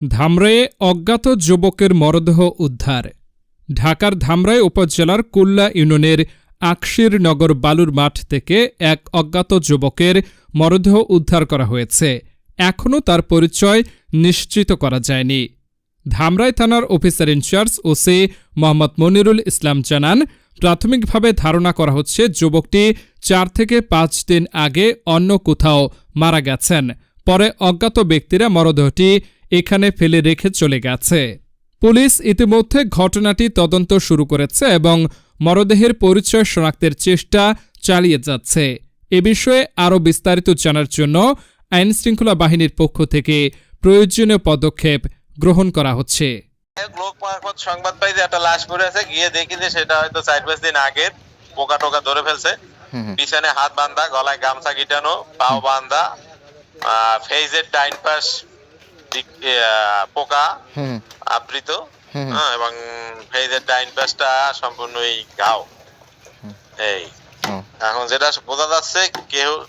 ধামরাইয়ে অজ্ঞাত যুবকের মরদেহ উদ্ধার। ঢাকার ধামরাই উপজেলার কুল্লা ইউনিয়নের আকশির নগর বালুর মাঠ থেকে এক অজ্ঞাত যুবকের মরদেহ উদ্ধার করা হয়েছে। এখনও তার পরিচয় নিশ্চিত করা যায়নি। ধামরাই থানার officer in charge OC Mohammad Monirul Islam জানান, প্রাথমিকভাবে ধারণা করা হচ্ছে যুবকটি 4 থেকে 5 দিন আগে অন্য কোথাও মারা গেছেন। পরে অজ্ঞাত ব্যক্তিরা মরদেহটি এখানে ফেলে রেখে চলে গেছে। পুলিশ ইতিমধ্যে ঘটনাটি তদন্ত শুরু করেছে এবং মরদেহের পরিচয় শনাক্তের চেষ্টা চালিয়ে যাচ্ছে। এ বিষয়ে আরও বিস্তারিত জানার জন্য আইনশৃঙ্খলা বাহিনীর পক্ষ থেকে প্রয়োজনীয় পদক্ষেপ গ্রহণ করা হচ্ছে। লোক মারফত সংবাদ পাই যে একটা লাশ পড়ে আছে, গিয়ে দেখি যে সেটা হয়তো 4-5 দিন আগে পোকা টোকা ধরে ফেলছে। পিছনে হাত বাঁধা, গলায় গামছা গিটানো, পাও বাঁধা, ফেজের ডাইন পাশ পোকা আবৃত, এবং ফেজের ডাইন পাশটা সম্পূর্ণই ঘাও। এই এখন যেটা বোঝা যাচ্ছে,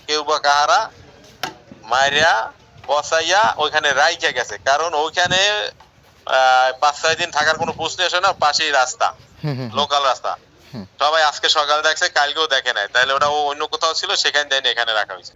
কেউ বা কাহারা মাইরা পচাইয়া ওইখানে রাইখা গেছে, কারণ ওইখানে 5-6 দিন থাকার কোনো প্রশ্ন আসে না। পাশেই রাস্তা, লোকাল রাস্তা, সবাই আজকে সকাল দেখছে, কালকেও দেখে নাই, তাহলে ওটা অন্য কোথাও ছিল, সেখানে দেয়নি, এখানে রাখা হয়েছে।